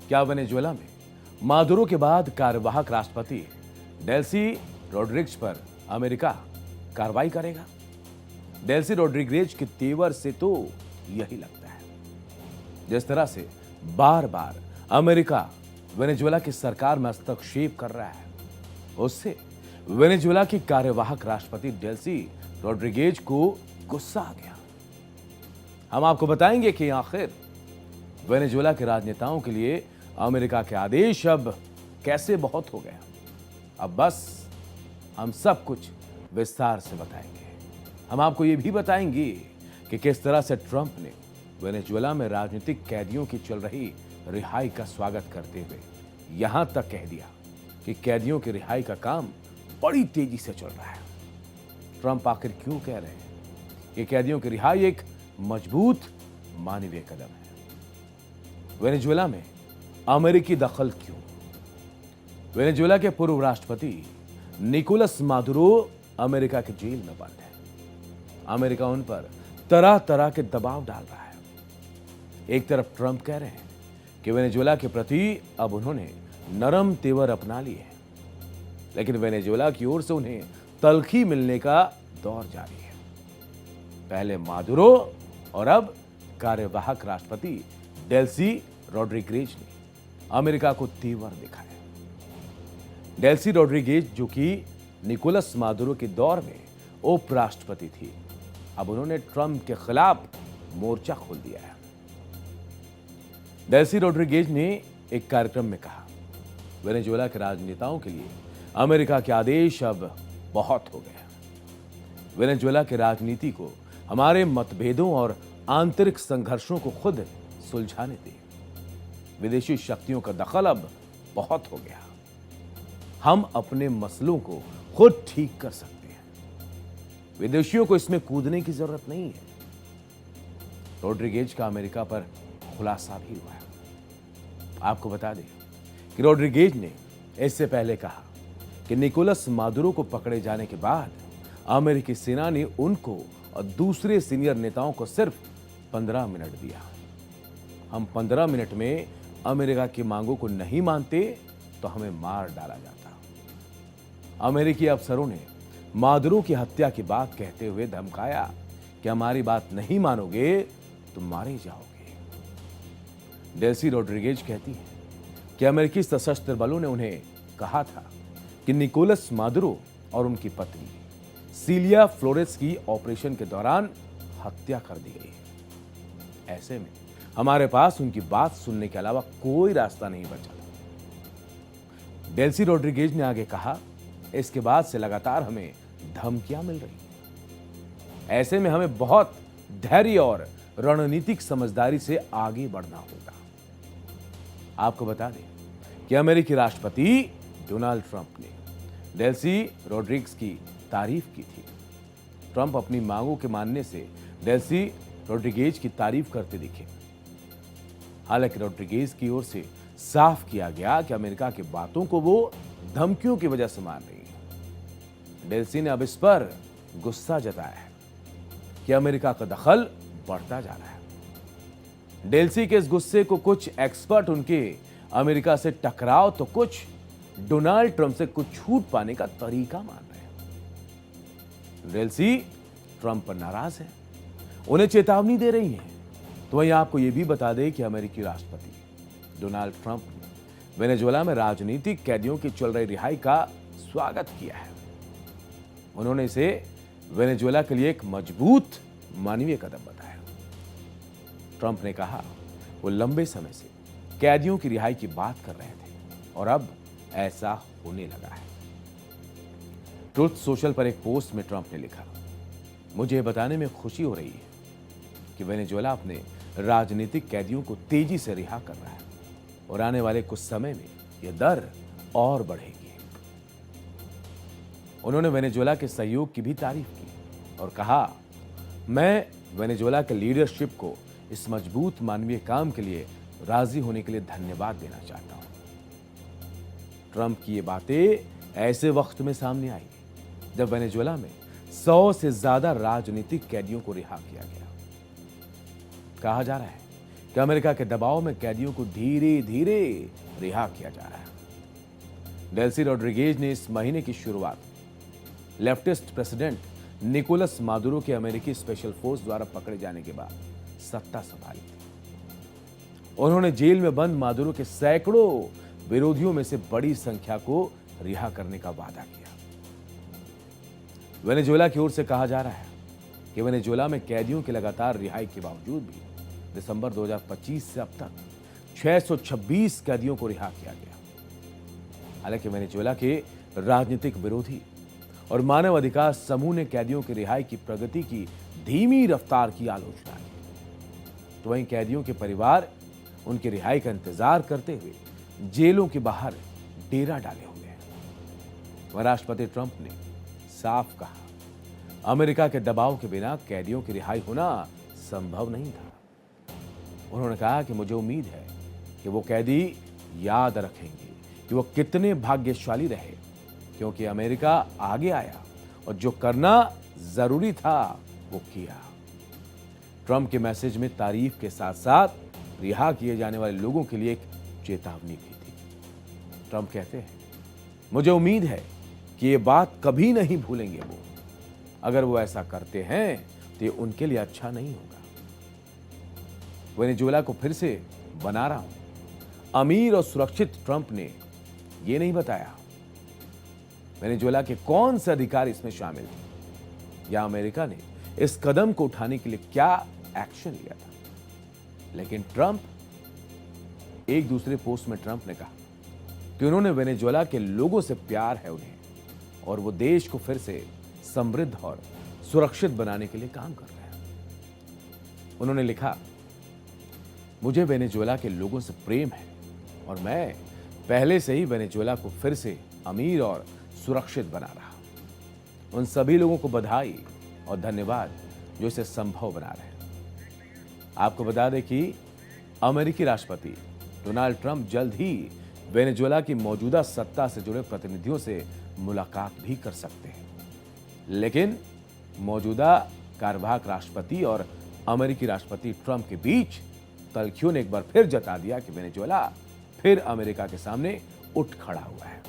क्या वेनेजुएला में मादुरो के बाद कार्यवाहक राष्ट्रपति डेल्सी रोड्रिग्स पर अमेरिका कार्रवाई करेगा? डेल्सी रोड्रिगेज के तेवर से तो यही लगता है। जिस तरह से बार बार अमेरिका वेनेजुएला की सरकार में हस्तक्षेप कर रहा है, उससे वेनेजुएला की कार्यवाहक राष्ट्रपति डेल्सी रोड्रिगेज को गुस्सा आ गया। हम आपको बताएंगे कि आखिर वेनेजुएला के राजनेताओं के लिए अमेरिका के आदेश अब कैसे बहुत हो गया। अब बस हम सब कुछ विस्तार से बताएंगे। हम आपको यह भी बताएंगे कि किस तरह से ट्रंप ने वेनेजुएला में राजनीतिक कैदियों की चल रही रिहाई का स्वागत करते हुए यहां तक कह दिया कि कैदियों की रिहाई का काम बड़ी तेजी से चल रहा है। ट्रंप आखिर क्यों कह रहे हैं कि कैदियों की रिहाई एक मजबूत मानवीय कदम है? वेनेजुएला में अमेरिकी दखल क्यों? वेनेजुएला के पूर्व राष्ट्रपति निकोलस मादुरो अमेरिका की जेल में बंद है। अमेरिका उन पर तरह तरह के दबाव डाल रहा है। एक तरफ ट्रंप कह रहे हैं कि वेनेजुएला के प्रति अब उन्होंने नरम तेवर अपना लिए हैं, लेकिन वेनेजुएला की ओर से उन्हें तलखी मिलने का दौर जारी है। पहले मादुरो और अब कार्यवाहक राष्ट्रपति डेल्सी रोड्रिगेज ने अमेरिका को तेवर दिखाया। डेल्सी रोड्रिगेज, जो कि निकोलस मादुरो के दौर में उपराष्ट्रपति थी, अब उन्होंने ट्रंप के खिलाफ मोर्चा खोल दिया है। डेल्सी रोड्रिगेज ने एक कार्यक्रम में कहा, वेनेजुएला के राजनेताओं के लिए अमेरिका के आदेश अब बहुत हो गए। वेनेजुएला की राजनीति को हमारे मतभेदों और आंतरिक संघर्षों को खुद सुलझाने दें। विदेशी शक्तियों का दखल अब बहुत हो गया। हम अपने मसलों को खुद ठीक कर सकते हैं। विदेशियों को इसमें कूदने की जरूरत नहीं है। रोड्रिगेज का अमेरिका पर खुलासा भी हुआ है। आपको बता दें कि रोड्रिगेज ने इससे पहले कहा कि निकोलस मादुरो को पकड़े जाने के बाद अमेरिकी सेना ने उनको और दूसरे सीनियर नेताओं को सिर्फ 15 मिनट दिया। हम 15 मिनट में अमेरिका की मांगों को नहीं मानते तो हमें मार डाला जाता। अमेरिकी अफसरों ने मादुरो की हत्या की बात कहते हुए धमकाया कि हमारी बात नहीं मानोगे तो मारे जाओगे। डेल्सी रोड्रिगेज कहती है कि अमेरिकी सशस्त्र बलों ने उन्हें कहा था कि निकोलस मादुरो और उनकी पत्नी सीलिया फ्लोरेस की ऑपरेशन के दौरान हत्या कर दी गई है। ऐसे में हमारे पास उनकी बात सुनने के अलावा कोई रास्ता नहीं बचा। डेल्सी रोड्रिगेज ने आगे कहा, इसके बाद से लगातार हमें धमकियां मिल रही हैं। ऐसे में हमें बहुत धैर्य और रणनीतिक समझदारी से आगे बढ़ना होगा। आपको बता दें कि अमेरिकी राष्ट्रपति डोनाल्ड ट्रंप ने डेल्सी रोड्रिग्स की तारीफ की थी। ट्रंप अपनी मांगों के मानने से डेल्सी रोड्रिगेज की तारीफ करते दिखे। हालांकि रोड्रिगेज की ओर से साफ किया गया कि अमेरिका की बातों को वो धमकियों की वजह से मान रही है। डेल्सी ने अब इस पर गुस्सा जताया है कि अमेरिका का दखल बढ़ता जा रहा है। डेल्सी के इस गुस्से को कुछ एक्सपर्ट उनके अमेरिका से टकराव तो कुछ डोनाल्ड ट्रंप से कुछ छूट पाने का तरीका मान रहे हैं। डेल्सी ट्रंप पर नाराज है, उन्हें चेतावनी दे रही हैं। तो वहीं आपको यह भी बता दें कि अमेरिकी राष्ट्रपति डोनाल्ड ट्रंप ने वेनेजुएला में राजनीतिक कैदियों की चल रही रिहाई का स्वागत किया है। उन्होंने इसे वेनेजुएला के लिए एक मजबूत मानवीय कदम बताया। ट्रंप ने कहा वो लंबे समय से कैदियों की रिहाई की बात कर रहे थे और अब ऐसा होने लगा है। ट्रुथ सोशल पर एक पोस्ट में ट्रंप ने लिखा, मुझे बताने में खुशी हो रही है कि वेनेजुएला अपने राजनीतिक कैदियों को तेजी से रिहा कर रहा है और आने वाले कुछ समय में यह दर और बढ़ेगी। उन्होंने वेनेजुएला के सहयोग की भी तारीफ की और कहा, मैं वेनेजुएला के लीडरशिप को इस मजबूत मानवीय काम के लिए राजी होने के लिए धन्यवाद देना चाहता हूं। ट्रंप की ये बातें ऐसे वक्त में सामने आई जब वेनेजुएला में 100 से ज्यादा राजनीतिक कैदियों को रिहा किया गया। कहा जा रहा है कि अमेरिका के दबाव में कैदियों को धीरे धीरे रिहा किया जा रहा है। डेल्सी रोड्रिगेज ने इस महीने की शुरुआत लेफ्टिस्ट प्रेसिडेंट निकोलस मादुरो के अमेरिकी स्पेशल फोर्स द्वारा पकड़े जाने के बाद सत्ता संभाली थी। उन्होंने जेल में बंद मादुरो के सैकड़ों विरोधियों में से बड़ी संख्या को रिहा करने का वादा किया। वेनेजुएला की ओर से कहा जा रहा है कि वेनेजुएला में कैदियों की लगातार रिहाई के बावजूद भी दिसंबर 2025 से अब तक 626 कैदियों को रिहा किया गया। हालांकि वेनेजुएला के राजनीतिक विरोधी और मानव अधिकार समूह ने कैदियों की रिहाई की प्रगति की धीमी रफ्तार की आलोचना की, तो वहीं कैदियों के परिवार उनकी रिहाई का इंतजार करते हुए जेलों के बाहर डेरा डाले हुए हैं। वह राष्ट्रपति ट्रंप ने साफ कहा, अमेरिका के दबाव के बिना कैदियों की रिहाई होना संभव नहीं था। उन्होंने कहा कि मुझे उम्मीद है कि वो कैदी याद रखेंगे कि वो कितने भाग्यशाली रहे, क्योंकि अमेरिका आगे आया और जो करना जरूरी था वो किया। ट्रंप के मैसेज में तारीफ के साथ साथ रिहा किए जाने वाले लोगों के लिए एक चेतावनी भी थी। ट्रंप कहते हैं, मुझे उम्मीद है कि ये बात कभी नहीं भूलेंगे वो। अगर वो ऐसा करते हैं तो ये उनके लिए अच्छा नहीं होगा। वेनेजुएला को फिर से बना रहा हूं, अमीर और सुरक्षित ट्रंप ने ये नहीं बताया वेनेजुएला के कौन से अधिकारी इसमें शामिल थे या अमेरिका ने इस कदम को उठाने के लिए क्या एक्शन लिया था। लेकिन ट्रंप, एक दूसरे पोस्ट में ट्रंप ने कहा कि उन्होंने वेनेजुएला के लोगों से प्यार है उन्हें, और वो देश को फिर से समृद्ध और सुरक्षित बनाने के लिए काम कर रहे हैं। उन्होंने लिखा, मुझे वेनेजुएला के लोगों से प्रेम है और मैं पहले से ही वेनेजुएला को फिर से अमीर और सुरक्षित बना रहा। उन सभी लोगों को बधाई और धन्यवाद जो इसे संभव बना रहे हैं। आपको बता दें कि अमेरिकी राष्ट्रपति डोनाल्ड ट्रंप जल्द ही वेनेजुएला की मौजूदा सत्ता से जुड़े प्रतिनिधियों से मुलाकात भी कर सकते हैं। लेकिन मौजूदा कार्यवाहक राष्ट्रपति और अमेरिकी राष्ट्रपति ट्रंप के बीच तल्खियों ने एक बार फिर जता दिया कि वेनेजुएला फिर अमेरिका के सामने उठ खड़ा हुआ है।